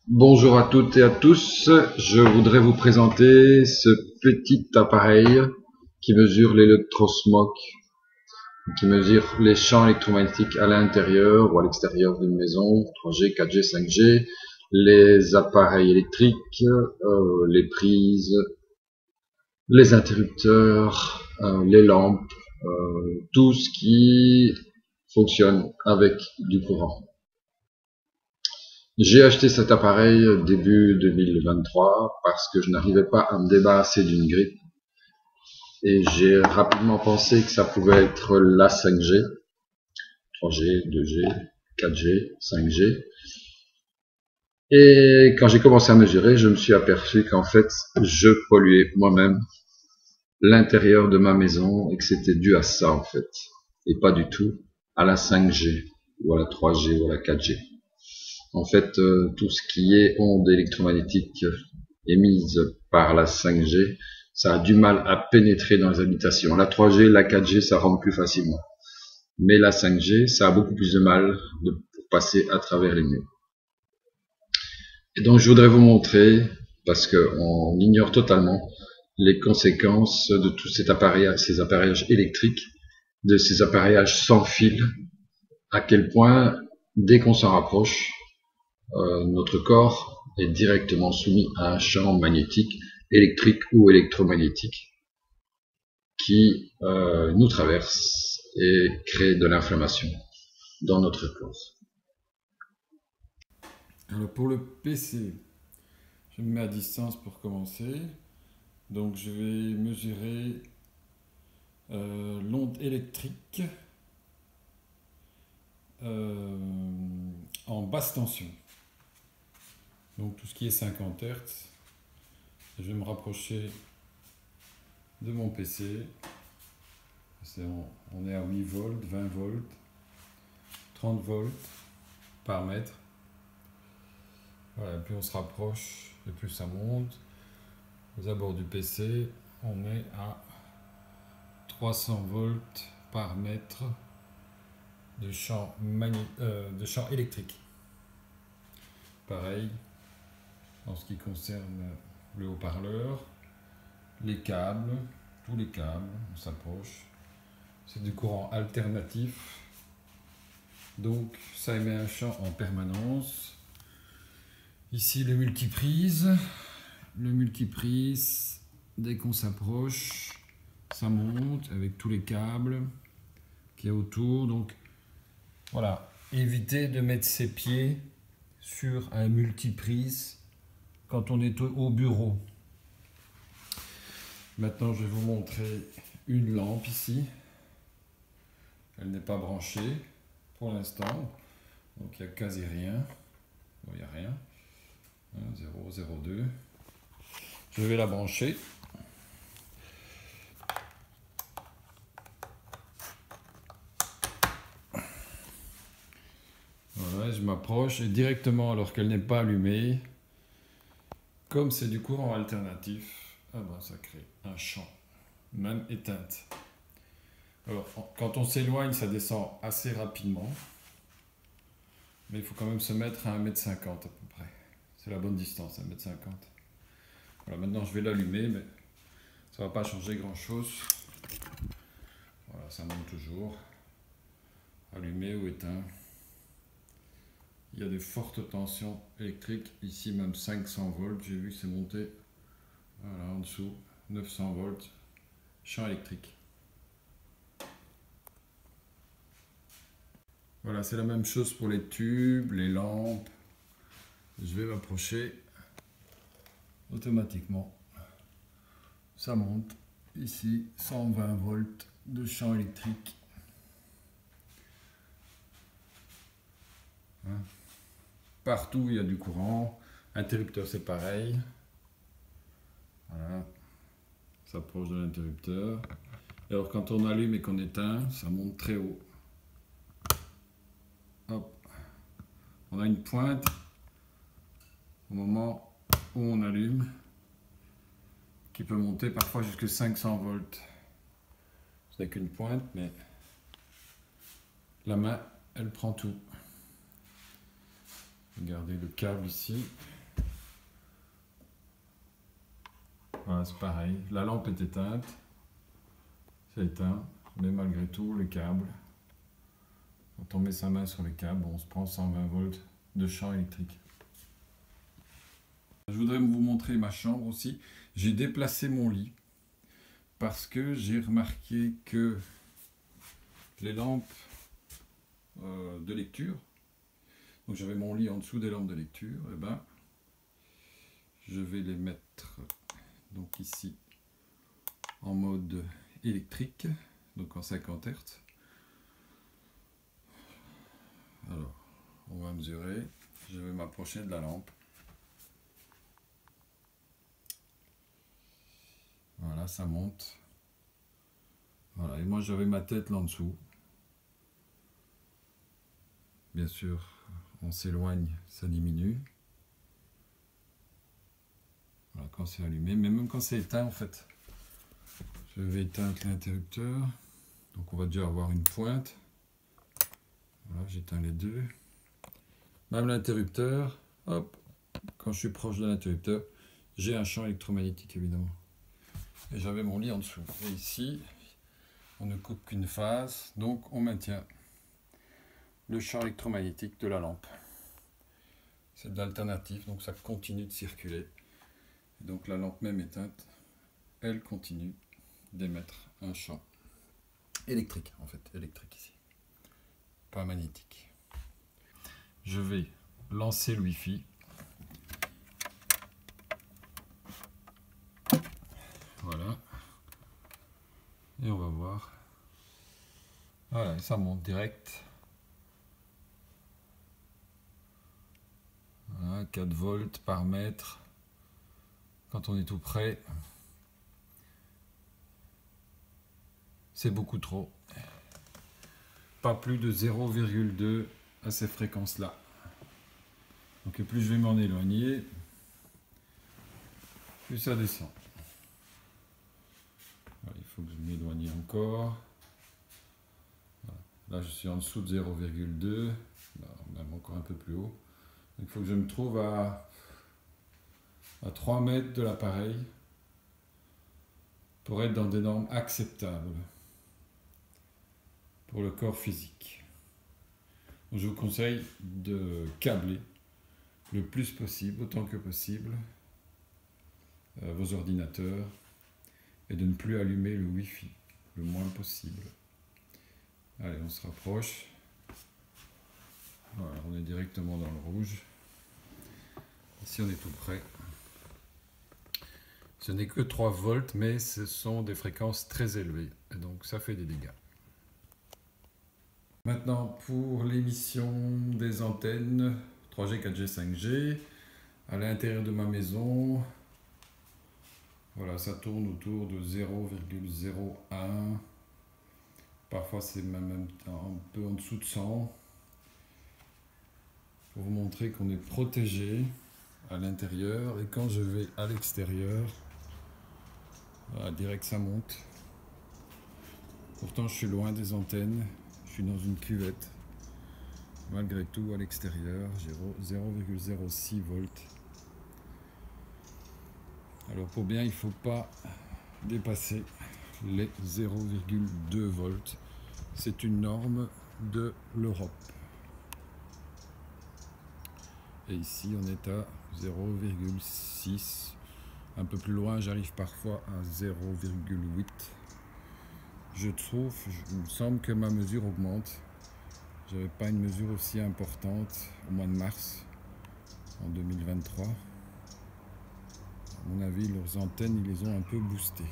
Bonjour à toutes et à tous, je voudrais vous présenter ce petit appareil qui mesure l'électrosmog, qui mesure les champs électromagnétiques à l'intérieur ou à l'extérieur d'une maison, 3G, 4G, 5G, les appareils électriques, les prises, les interrupteurs, les lampes, tout ce qui fonctionne avec du courant. J'ai acheté cet appareil début 2023 parce que je n'arrivais pas à me débarrasser d'une grippe et j'ai rapidement pensé que ça pouvait être la 5G, 3G, 2G, 4G, 5G. Et quand j'ai commencé à mesurer, je me suis aperçu qu'en fait, je polluais moi-même l'intérieur de ma maison et que c'était dû à ça en fait, et pas du tout à la 5G ou à la 3G ou à la 4G. En fait, tout ce qui est ondes électromagnétiques émises par la 5G, ça a du mal à pénétrer dans les habitations. La 3G, la 4G, ça rentre plus facilement. Mais la 5G, ça a beaucoup plus de mal pour passer à travers les murs. Et donc, je voudrais vous montrer, parce qu'on ignore totalement les conséquences de tous ces appareillages électriques, de ces appareillages sans fil, à quel point, dès qu'on s'en rapproche, notre corps est directement soumis à un champ magnétique, électrique ou électromagnétique, qui nous traverse et crée de l'inflammation dans notre corps. Alors pour le PC, je me mets à distance pour commencer. Donc je vais mesurer l'onde électrique en basse tension. Donc tout ce qui est 50 Hz. Je vais me rapprocher de mon PC. On est à 8 volts, 20 volts, 30 volts par mètre. Voilà, plus on se rapproche et plus ça monte. Aux abords du PC, on est à 300 volts par mètre de champ électrique. Pareil, en ce qui concerne le haut-parleur, les câbles, tous les câbles, on s'approche. C'est du courant alternatif, donc ça émet un champ en permanence. Ici le multiprise, dès qu'on s'approche, ça monte avec tous les câbles qu'il y a autour. Donc voilà, évitez de mettre ses pieds sur un multiprise quand on est au bureau. Maintenant, je vais vous montrer une lampe ici. Elle n'est pas branchée pour l'instant, donc il n'y a quasi rien. Bon, il n'y a rien. 0, 0, 2. Je vais la brancher. Voilà, je m'approche et directement, alors qu'elle n'est pas allumée, comme c'est du courant alternatif, ça crée un champ, même éteinte. Alors, quand on s'éloigne, ça descend assez rapidement, mais il faut quand même se mettre à 1,50 m à peu près. C'est la bonne distance, 1,50 m. Voilà, maintenant je vais l'allumer, mais ça ne va pas changer grand-chose. Voilà, ça monte toujours. Allumé ou éteint. Il y a de fortes tensions électriques, ici même 500 volts, j'ai vu que c'est monté, voilà, en dessous, 900 volts, champ électrique. Voilà, c'est la même chose pour les tubes, les lampes. Je vais m'approcher, automatiquement, ça monte, ici, 120 volts de champ électrique. Partout il y a du courant, interrupteur c'est pareil. Voilà, ça approche de l'interrupteur. Alors quand on allume et qu'on éteint, ça monte très haut. Hop. On a une pointe au moment où on allume qui peut monter parfois jusqu'à 500 volts. Ce n'est qu'une pointe, mais la main, elle prend tout. Regardez le câble ici, Voilà, c'est pareil. La lampe est éteinte. C'est éteint. Mais malgré tout, les câbles. Quand on met sa main sur les câbles, on se prend 120 volts de champ électrique. Je voudrais vous montrer ma chambre aussi. J'ai déplacé mon lit parce que j'ai remarqué que les lampes de lecture, donc j'avais mon lit en dessous des lampes de lecture, et ben je vais les mettre donc ici en mode électrique, donc en 50 Hz. Alors, on va mesurer, je vais m'approcher de la lampe. Voilà, ça monte. Voilà, et moi j'avais ma tête là en dessous. Bien sûr, on s'éloigne, ça diminue. Voilà, quand c'est allumé, mais même quand c'est éteint en fait. Je vais éteindre l'interrupteur. Donc on va déjà avoir une pointe. Voilà, j'éteins les deux. Même l'interrupteur, hop, quand je suis proche de l'interrupteur, j'ai un champ électromagnétique évidemment. Et j'avais mon lit en dessous. Et ici, on ne coupe qu'une phase, donc on maintient le champ électromagnétique de la lampe. C'est de l'alternatif, donc ça continue de circuler. Et donc la lampe même éteinte, elle continue d'émettre un champ électrique, en fait, électrique ici, pas magnétique. Je vais lancer le Wi-Fi. Voilà. Et on va voir. Voilà, et ça monte direct. Voilà, 4 volts par mètre. Quand on est tout près, c'est beaucoup trop. Pas plus de 0,2 à ces fréquences-là. Donc plus je vais m'en éloigner, plus ça descend. Voilà, il faut que je m'éloigne encore. Voilà. Là je suis en dessous de 0,2, même encore un peu plus haut. Il faut que je me trouve à 3 mètres de l'appareil pour être dans des normes acceptables pour le corps physique. Donc, je vous conseille de câbler le plus possible, autant que possible, vos ordinateurs et de ne plus allumer le Wi-Fi le moins possible. Allez, on se rapproche. Voilà, on est directement dans le rouge. Ici, on est tout près. Ce n'est que 3 volts, mais ce sont des fréquences très élevées, et donc ça fait des dégâts. Maintenant, pour l'émission des antennes 3G, 4G, 5G, à l'intérieur de ma maison, voilà, ça tourne autour de 0,01. Parfois, c'est même un peu en dessous de 100. Pour vous montrer qu'on est protégé à l'intérieur. Et quand je vais à l'extérieur, voilà, direct ça monte. Pourtant, je suis loin des antennes. Je suis dans une cuvette. Malgré tout, à l'extérieur, j'ai 0,06 volts. Alors pour bien, il ne faut pas dépasser les 0,2 volts. C'est une norme de l'Europe. Et ici, on est à 0,6. Un peu plus loin, j'arrive parfois à 0,8. Je trouve, il me semble que ma mesure augmente. Je n'avais pas une mesure aussi importante au mois de mars en 2023. À mon avis, leurs antennes, ils les ont un peu boostées.